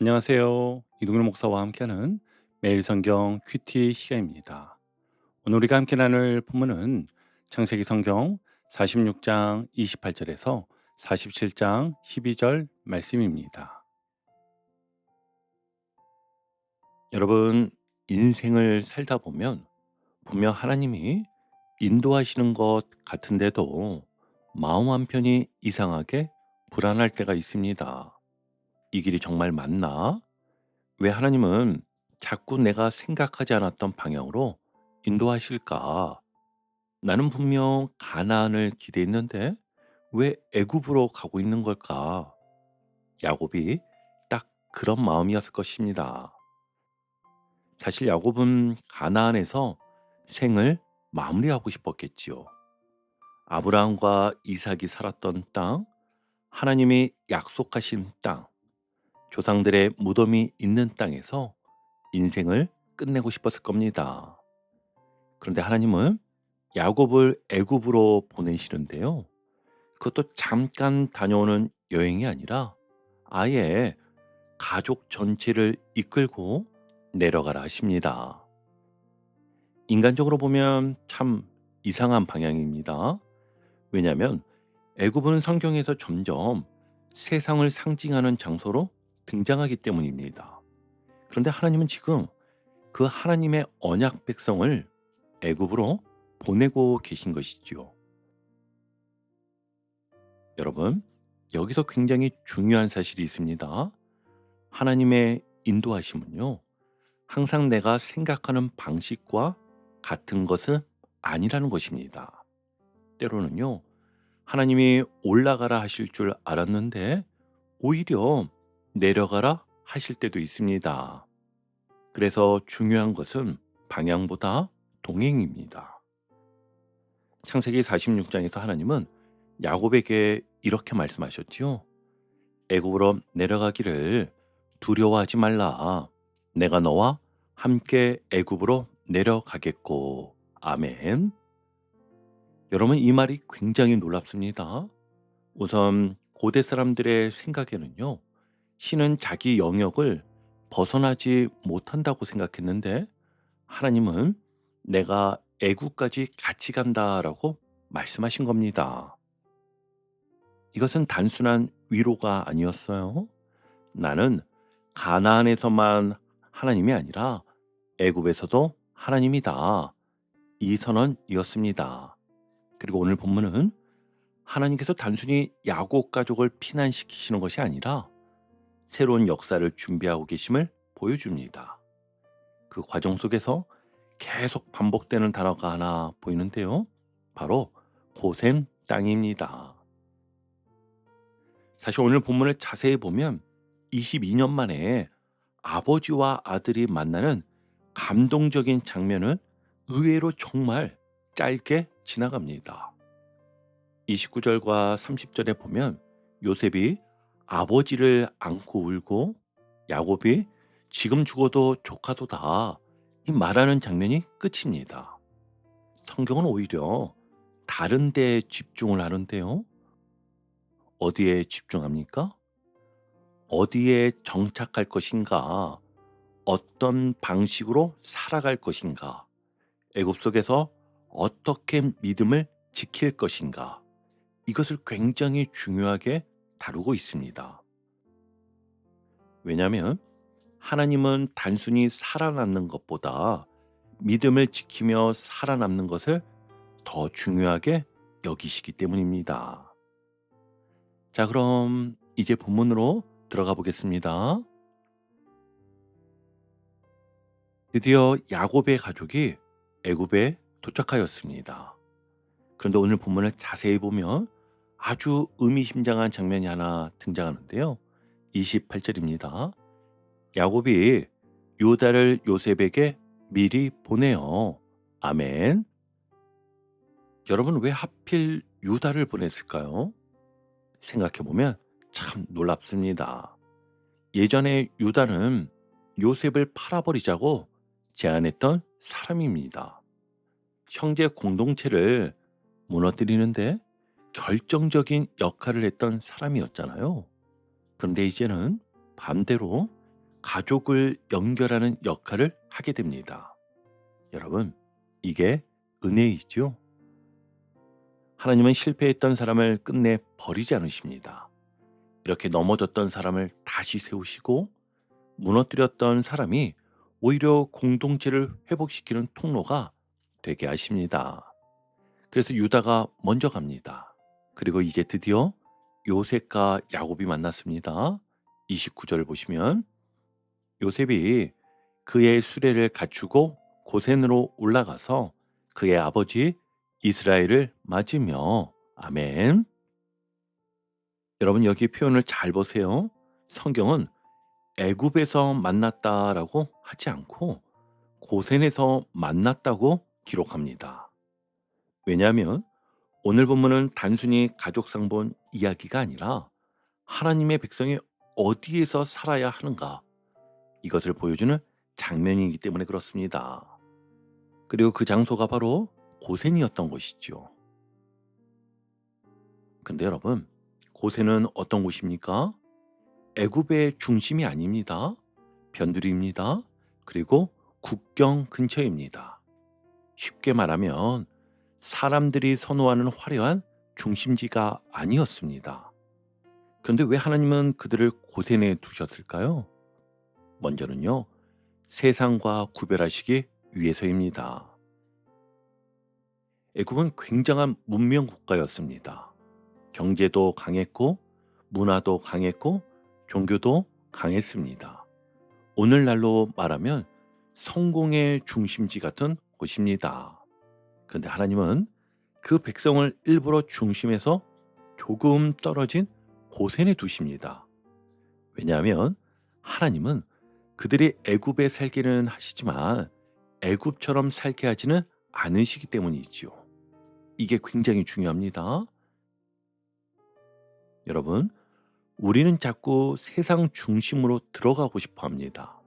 안녕하세요. 이동일 목사와 함께하는 매일 성경 큐티 시간입니다. 오늘 우리가 함께 나눌 본문은 창세기 성경 46장 28절에서 47장 12절 말씀입니다. 여러분, 인생을 살다 보면 분명 하나님이 인도하시는 것 같은데도 마음 한편이 이상하게 불안할 때가 있습니다. 이 길이 정말 맞나? 왜 하나님은 자꾸 내가 생각하지 않았던 방향으로 인도하실까? 나는 분명 가나안을 기대했는데 왜 애굽으로 가고 있는 걸까? 야곱이 딱 그런 마음이었을 것입니다. 사실 야곱은 가나안에서 생을 마무리하고 싶었겠지요. 아브라함과 이삭이 살았던 땅, 하나님이 약속하신 땅, 조상들의 무덤이 있는 땅에서 인생을 끝내고 싶었을 겁니다. 그런데 하나님은 야곱을 애굽으로 보내시는데요. 그것도 잠깐 다녀오는 여행이 아니라 아예 가족 전체를 이끌고 내려가라 하십니다. 인간적으로 보면 참 이상한 방향입니다. 왜냐하면 애굽은 성경에서 점점 세상을 상징하는 장소로 등장하기 때문입니다. 그런데 하나님은 지금 그 하나님의 언약 백성을 애굽으로 보내고 계신 것이지요. 여러분, 여기서 굉장히 중요한 사실이 있습니다. 하나님의 인도하심은요, 항상 내가 생각하는 방식과 같은 것은 아니라는 것입니다. 때로는요, 하나님이 올라가라 하실 줄 알았는데 오히려 내려가라 하실 때도 있습니다. 그래서 중요한 것은 방향보다 동행입니다. 창세기 46장에서 하나님은 야곱에게 이렇게 말씀하셨지요. 애굽으로 내려가기를 두려워하지 말라. 내가 너와 함께 애굽으로 내려가겠고. 아멘. 여러분, 이 말이 굉장히 놀랍습니다. 우선 고대 사람들의 생각에는요. 신은 자기 영역을 벗어나지 못한다고 생각했는데 하나님은 내가 애굽까지 같이 간다라고 말씀하신 겁니다. 이것은 단순한 위로가 아니었어요. 나는 가나안에서만 하나님이 아니라 애굽에서도 하나님이다. 이 선언이었습니다. 그리고 오늘 본문은 하나님께서 단순히 야곱 가족을 피난시키시는 것이 아니라 새로운 역사를 준비하고 계심을 보여줍니다. 그 과정 속에서 계속 반복되는 단어가 하나 보이는데요. 바로 고센 땅입니다. 사실 오늘 본문을 자세히 보면 22년 만에 아버지와 아들이 만나는 감동적인 장면은 의외로 정말 짧게 지나갑니다. 29절과 30절에 보면 요셉이 아버지를 안고 울고 야곱이 지금 죽어도 조카도다 이 말하는 장면이 끝입니다. 성경은 오히려 다른 데에 집중을 하는데요. 어디에 집중합니까? 어디에 정착할 것인가? 어떤 방식으로 살아갈 것인가? 애굽 속에서 어떻게 믿음을 지킬 것인가? 이것을 굉장히 중요하게 다루고 있습니다. 왜냐하면 하나님은 단순히 살아남는 것보다 믿음을 지키며 살아남는 것을 더 중요하게 여기시기 때문입니다. 자, 그럼 이제 본문으로 들어가 보겠습니다. 드디어 야곱의 가족이 애굽에 도착하였습니다. 그런데 오늘 본문을 자세히 보면 아주 의미심장한 장면이 하나 등장하는데요. 28절입니다. 야곱이 유다를 요셉에게 미리 보내요. 아멘. 여러분, 왜 하필 유다를 보냈을까요? 생각해보면 참 놀랍습니다. 예전에 유다는 요셉을 팔아버리자고 제안했던 사람입니다. 형제 공동체를 무너뜨리는데 결정적인 역할을 했던 사람이었잖아요. 그런데 이제는 반대로 가족을 연결하는 역할을 하게 됩니다. 여러분, 이게 은혜이죠? 하나님은 실패했던 사람을 끝내 버리지 않으십니다. 이렇게 넘어졌던 사람을 다시 세우시고 무너뜨렸던 사람이 오히려 공동체를 회복시키는 통로가 되게 하십니다. 그래서 유다가 먼저 갑니다. 그리고 이제 드디어 요셉과 야곱이 만났습니다. 29절을 보시면 요셉이 그의 수레를 갖추고 고센으로 올라가서 그의 아버지 이스라엘을 맞으며 아멘. 여러분 여기 표현을 잘 보세요. 성경은 애굽에서 만났다라고 하지 않고 고센에서 만났다고 기록합니다. 왜냐하면 오늘 본문은 단순히 가족 상본 이야기가 아니라 하나님의 백성이 어디에서 살아야 하는가 이것을 보여주는 장면이기 때문에 그렇습니다. 그리고 그 장소가 바로 고센이었던 것이죠. 근데 여러분, 고센은 어떤 곳입니까? 애굽의 중심이 아닙니다. 변두리입니다. 그리고 국경 근처입니다. 쉽게 말하면 사람들이 선호하는 화려한 중심지가 아니었습니다. 그런데 왜 하나님은 그들을 고센에 두셨을까요? 먼저는요, 세상과 구별하시기 위해서입니다. 애굽은 굉장한 문명 국가였습니다. 경제도 강했고, 문화도 강했고, 종교도 강했습니다. 오늘날로 말하면 성공의 중심지 같은 곳입니다. 그런데 하나님은 그 백성을 일부러 중심에서 조금 떨어진 고센에 두십니다. 왜냐하면 하나님은 그들이 애굽에 살기는 하시지만 애굽처럼 살게 하지는 않으시기 때문이지요. 이게 굉장히 중요합니다. 여러분, 우리는 자꾸 세상 중심으로 들어가고 싶어 합니다.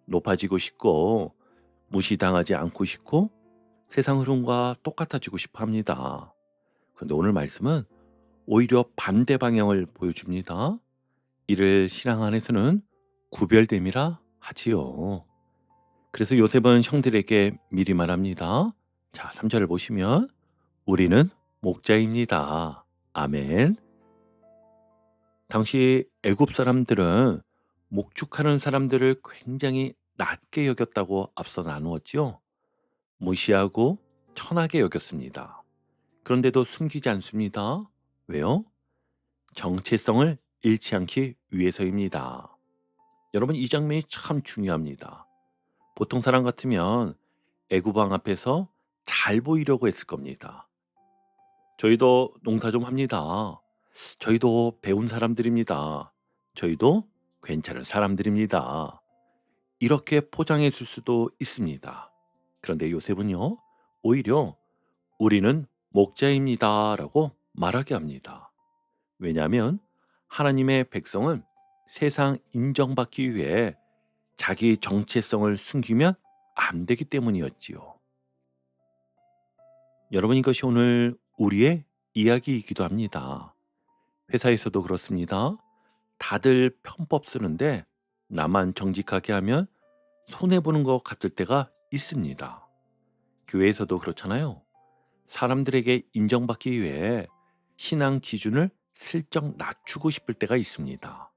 높아지고 싶고 무시당하지 않고 싶고 세상 흐름과 똑같아지고 싶어 합니다. 그런데 오늘 말씀은 오히려 반대 방향을 보여줍니다. 이를 신앙 안에서는 구별됨이라 하지요. 그래서 요셉은 형들에게 미리 말합니다. 자, 3절을 보시면 우리는 목자입니다. 아멘. 당시 애굽 사람들은 목축하는 사람들을 굉장히 낮게 여겼다고 앞서 나누었지요. 무시하고 천하게 여겼습니다. 그런데도 숨기지 않습니다. 왜요? 정체성을 잃지 않기 위해서입니다. 여러분 이 장면이 참 중요합니다. 보통 사람 같으면 애굽 왕 앞에서 잘 보이려고 했을 겁니다. 저희도 농사 좀 합니다. 저희도 배운 사람들입니다. 저희도 괜찮은 사람들입니다. 이렇게 포장해 줄 수도 있습니다. 그런데 요셉은요, 오히려 우리는 목자입니다 라고 말하게 합니다. 왜냐하면 하나님의 백성은 세상 인정받기 위해 자기 정체성을 숨기면 안 되기 때문이었지요. 여러분 이것이 오늘 우리의 이야기이기도 합니다. 회사에서도 그렇습니다. 다들 편법 쓰는데 나만 정직하게 하면 손해보는 것 같을 때가 있습니다. 교회에서도 그렇잖아요. 사람들에게 인정받기 위해 신앙 기준을 슬쩍 낮추고 싶을 때가 있습니다.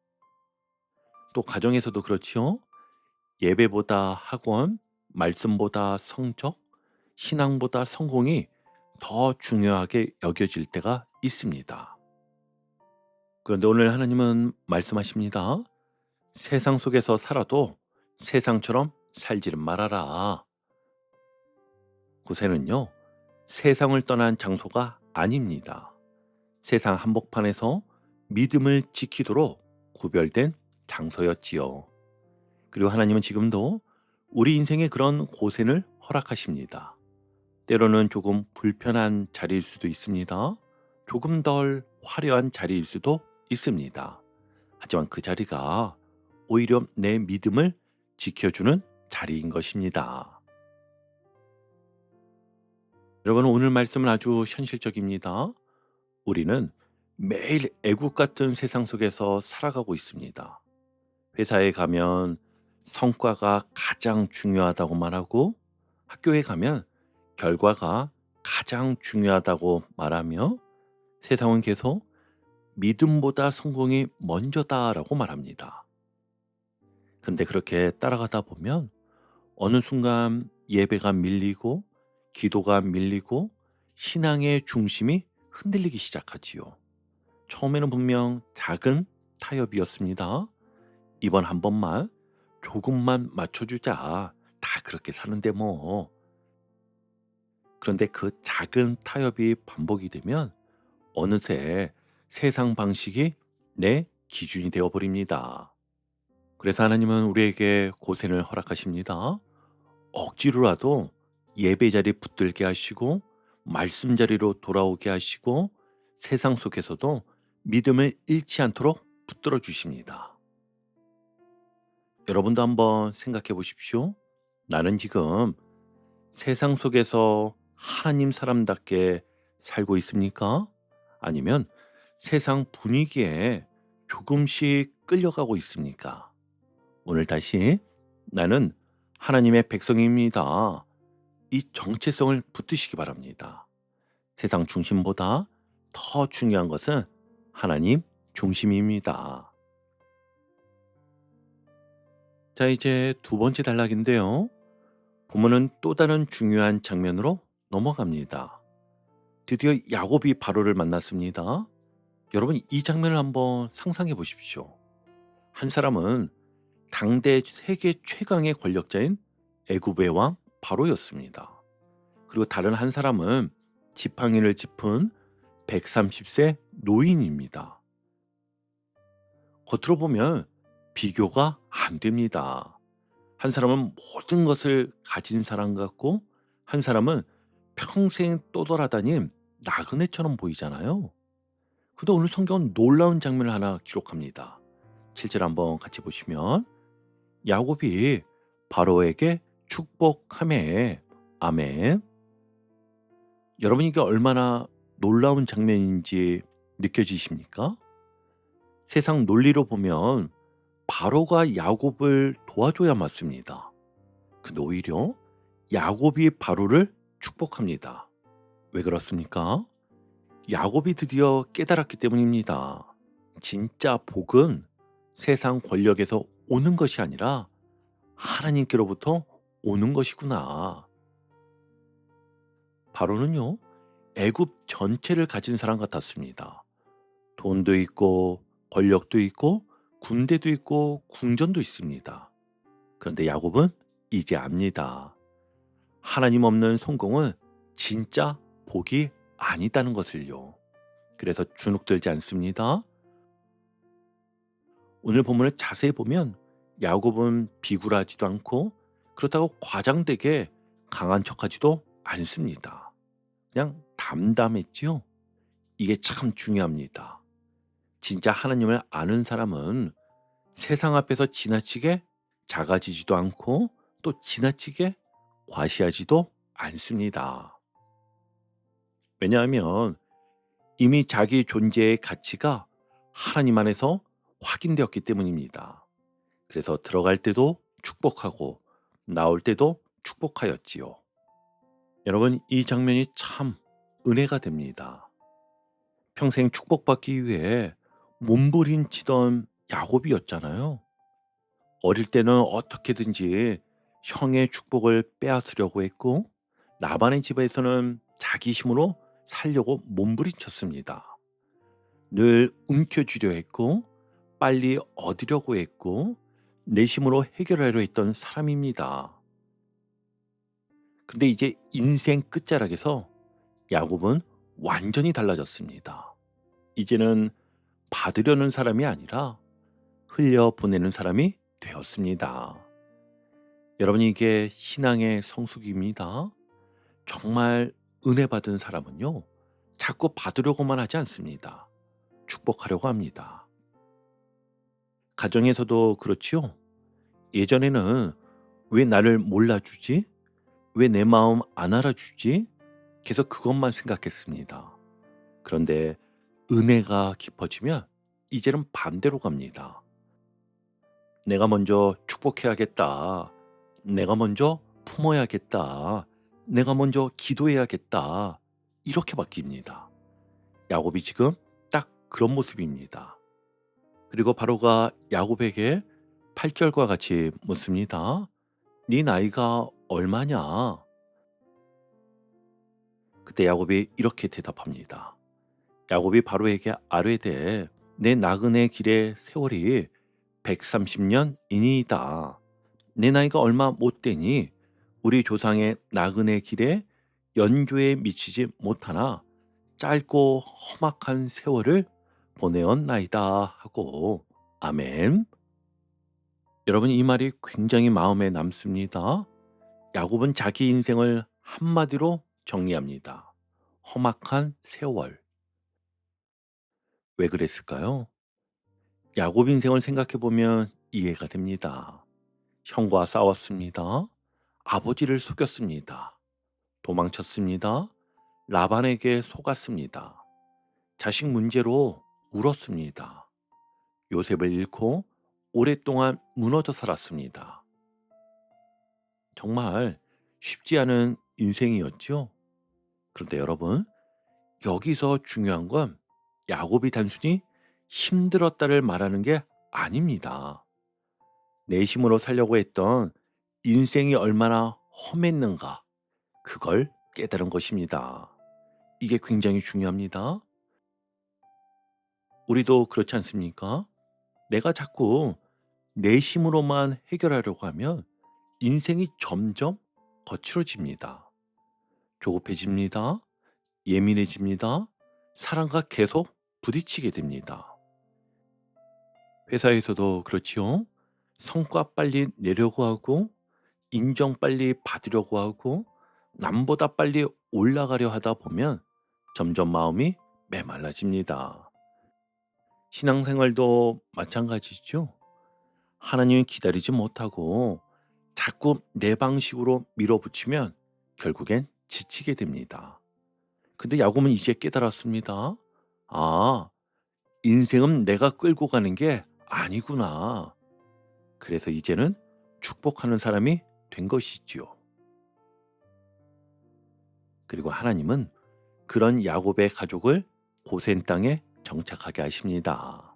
또 가정에서도 그렇지요. 예배보다 학원, 말씀보다 성적, 신앙보다 성공이 더 중요하게 여겨질 때가 있습니다. 그런데 오늘 하나님은 말씀하십니다. 세상 속에서 살아도 세상처럼 살지를 말아라. 고센은요, 세상을 떠난 장소가 아닙니다. 세상 한복판에서 믿음을 지키도록 구별된 장소였지요. 그리고 하나님은 지금도 우리 인생에 그런 고센을 허락하십니다. 때로는 조금 불편한 자리일 수도 있습니다. 조금 덜 화려한 자리일 수도 있습니다. 하지만 그 자리가 오히려 내 믿음을 지켜주는 자리인 것입니다. 여러분 오늘 말씀은 아주 현실적입니다. 우리는 매일 애국 같은 세상 속에서 살아가고 있습니다. 회사에 가면 성과가 가장 중요하다고 말하고 학교에 가면 결과가 가장 중요하다고 말하며 세상은 계속 믿음보다 성공이 먼저다라고 말합니다. 그런데 그렇게 따라가다 보면 어느 순간 예배가 밀리고 기도가 밀리고 신앙의 중심이 흔들리기 시작하지요. 처음에는 분명 작은 타협이었습니다. 이번 한 번만 조금만 맞춰주자. 다 그렇게 사는데 뭐. 그런데 그 작은 타협이 반복이 되면 어느새 세상 방식이 내 기준이 되어 버립니다. 그래서 하나님은 우리에게 고생을 허락하십니다. 억지로라도 예배 자리 붙들게 하시고 말씀 자리로 돌아오게 하시고 세상 속에서도 믿음을 잃지 않도록 붙들어 주십니다. 여러분도 한번 생각해 보십시오. 나는 지금 세상 속에서 하나님 사람답게 살고 있습니까? 아니면 세상 분위기에 조금씩 끌려가고 있습니까? 오늘 다시 나는 하나님의 백성입니다. 이 정체성을 붙드시기 바랍니다. 세상 중심보다 더 중요한 것은 하나님 중심입니다. 자, 이제 두 번째 단락인데요. 부모는 또 다른 중요한 장면으로 넘어갑니다. 드디어 야곱이 바로를 만났습니다. 여러분, 이 장면을 한번 상상해 보십시오. 한 사람은 당대 세계 최강의 권력자인 애굽의 왕 바로였습니다. 그리고 다른 한 사람은 지팡이를 짚은 130세 노인입니다. 겉으로 보면 비교가 안 됩니다. 한 사람은 모든 것을 가진 사람 같고 한 사람은 평생 떠돌아다닌 나그네처럼 보이잖아요. 근데 오늘 성경은 놀라운 장면을 하나 기록합니다. 7절 한번 같이 보시면 야곱이 바로에게 축복하매 아멘. 여러분, 이게 얼마나 놀라운 장면인지 느껴지십니까? 세상 논리로 보면 바로가 야곱을 도와줘야 맞습니다. 근데 오히려 야곱이 바로를 축복합니다. 왜 그렇습니까? 야곱이 드디어 깨달았기 때문입니다. 진짜 복은 세상 권력에서 오는 것이 아니라 하나님께로부터 오는 것이구나. 바로는요, 애굽 전체를 가진 사람 같았습니다. 돈도 있고 권력도 있고 군대도 있고 궁전도 있습니다. 그런데 야곱은 이제 압니다. 하나님 없는 성공은 진짜 복이 아니다는 것을요. 그래서 주눅들지 않습니다. 오늘 본문을 자세히 보면 야곱은 비굴하지도 않고 그렇다고 과장되게 강한 척하지도 않습니다. 그냥 담담했지요. 이게 참 중요합니다. 진짜 하나님을 아는 사람은 세상 앞에서 지나치게 작아지지도 않고 또 지나치게 과시하지도 않습니다. 왜냐하면 이미 자기 존재의 가치가 하나님 안에서 확인되었기 때문입니다. 그래서 들어갈 때도 축복하고 나올 때도 축복하였지요. 여러분, 이 장면이 참 은혜가 됩니다. 평생 축복받기 위해 몸부림치던 야곱이었잖아요. 어릴 때는 어떻게든지 형의 축복을 빼앗으려고 했고 라반의 집에서는 자기 힘으로 살려고 몸부림쳤습니다. 늘 움켜쥐려 했고 빨리 얻으려고 했고 내심으로 해결하려 했던 사람입니다. 근데 이제 인생 끝자락에서 야곱은 완전히 달라졌습니다. 이제는 받으려는 사람이 아니라 흘려보내는 사람이 되었습니다. 여러분, 이게 신앙의 성숙입니다. 정말 은혜 받은 사람은요, 자꾸 받으려고만 하지 않습니다. 축복하려고 합니다. 가정에서도 그렇지요. 예전에는 왜 나를 몰라주지? 왜 내 마음 안 알아주지? 계속 그것만 생각했습니다. 그런데 은혜가 깊어지면 이제는 반대로 갑니다. 내가 먼저 축복해야겠다. 내가 먼저 품어야겠다. 내가 먼저 기도해야겠다. 이렇게 바뀝니다. 야곱이 지금 딱 그런 모습입니다. 그리고 바로가 야곱에게 8절과 같이 묻습니다. 네 나이가 얼마냐? 그때 야곱이 이렇게 대답합니다. 야곱이 바로에게 아뢰되 내 나그네 길의 세월이 130년이니이다. 내 나이가 얼마 못 되니 우리 조상의 나그네 길에 연조에 미치지 못하나 짧고 험악한 세월을 보내었나이다 하고 아멘. 여러분 이 말이 굉장히 마음에 남습니다. 야곱은 자기 인생을 한마디로 정리합니다. 험악한 세월. 왜 그랬을까요? 야곱 인생을 생각해 보면 이해가 됩니다. 형과 싸웠습니다. 아버지를 속였습니다. 도망쳤습니다. 라반에게 속았습니다. 자식 문제로 울었습니다. 요셉을 잃고 오랫동안 무너져 살았습니다. 정말 쉽지 않은 인생이었죠. 그런데 여러분, 여기서 중요한 건 야곱이 단순히 힘들었다를 말하는 게 아닙니다. 내심으로 살려고 했던 인생이 얼마나 험했는가, 그걸 깨달은 것입니다. 이게 굉장히 중요합니다. 우리도 그렇지 않습니까? 내가 자꾸 내심으로만 해결하려고 하면 인생이 점점 거칠어집니다. 조급해집니다. 예민해집니다. 사람과 계속 부딪히게 됩니다. 회사에서도 그렇지요. 성과 빨리 내려고 하고 인정 빨리 받으려고 하고 남보다 빨리 올라가려 하다 보면 점점 마음이 메말라집니다. 신앙생활도 마찬가지죠. 하나님이 기다리지 못하고 자꾸 내 방식으로 밀어붙이면 결국엔 지치게 됩니다. 근데 야곱은 이제 깨달았습니다. 아, 인생은 내가 끌고 가는 게 아니구나. 그래서 이제는 축복하는 사람이 된 것이지요. 그리고 하나님은 그런 야곱의 가족을 고센 땅에 정착하게 하십니다.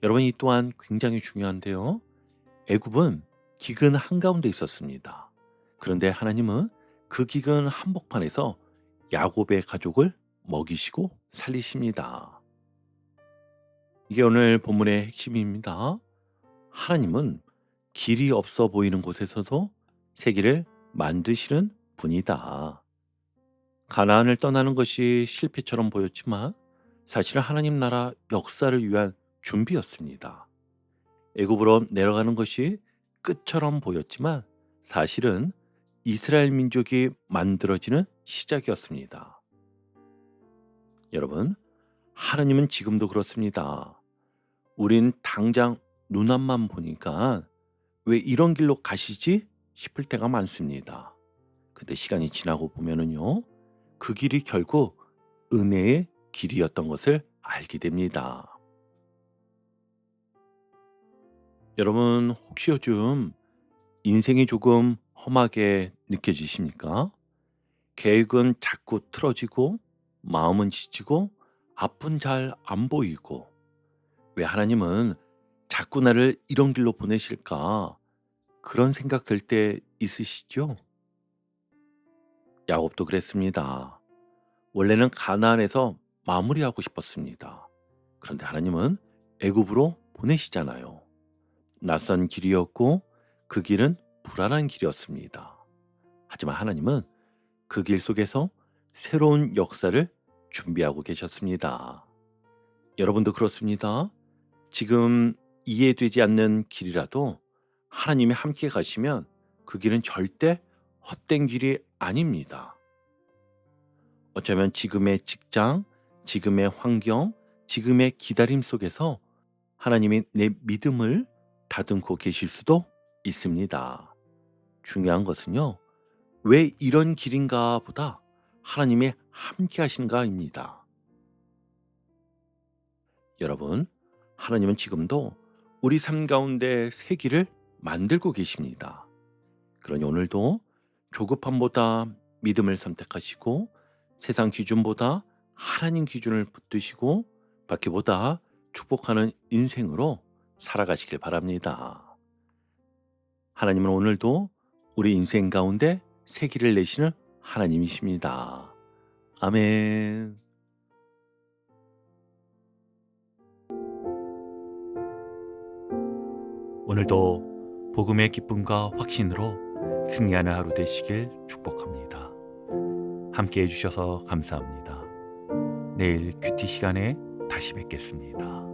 여러분 이 또한 굉장히 중요한데요. 애굽은 기근 한가운데 있었습니다. 그런데 하나님은 그 기근 한복판에서 야곱의 가족을 먹이시고 살리십니다. 이게 오늘 본문의 핵심입니다. 하나님은 길이 없어 보이는 곳에서도 새길을 만드시는 분이다. 가나안을 떠나는 것이 실패처럼 보였지만 사실은 하나님 나라 역사를 위한 준비였습니다. 애굽으로 내려가는 것이 끝처럼 보였지만 사실은 이스라엘 민족이 만들어지는 시작이었습니다. 여러분, 하나님은 지금도 그렇습니다. 우린 당장 눈앞만 보니까 왜 이런 길로 가시지 싶을 때가 많습니다. 근데 시간이 지나고 보면은요, 그 길이 결국 은혜의 길이었던 것을 알게 됩니다. 여러분, 혹시 요즘 인생이 조금 험하게 느껴지십니까? 계획은 자꾸 틀어지고, 마음은 지치고, 앞은 잘 안 보이고, 왜 하나님은 자꾸 나를 이런 길로 보내실까? 그런 생각 들 때 있으시죠? 야곱도 그랬습니다. 원래는 가나안에서 마무리하고 싶었습니다. 그런데 하나님은 애굽으로 보내시잖아요. 낯선 길이었고 그 길은 불안한 길이었습니다. 하지만 하나님은 그 길 속에서 새로운 역사를 준비하고 계셨습니다. 여러분도 그렇습니다. 지금 이해되지 않는 길이라도 하나님이 함께 가시면 그 길은 절대 헛된 길이 아닙니다. 어쩌면 지금의 직장, 지금의 환경, 지금의 기다림 속에서 하나님이 내 믿음을 다듬고 계실 수도 있습니다. 중요한 것은요, 왜 이런 길인가 보다 하나님이 함께 하신가입니다. 여러분, 하나님은 지금도 우리 삶 가운데 새 길을 만들고 계십니다. 그러니 오늘도 조급함보다 믿음을 선택하시고 세상 기준보다 하나님 기준을 붙드시고 받기보다 축복하는 인생으로 살아가시길 바랍니다. 하나님은 오늘도 우리 인생 가운데 새 길을 내시는 하나님이십니다. 아멘. 오늘도 복음의 기쁨과 확신으로 승리하는 하루 되시길 축복합니다. 함께 해주셔서 감사합니다. 내일 큐티 시간에 다시 뵙겠습니다.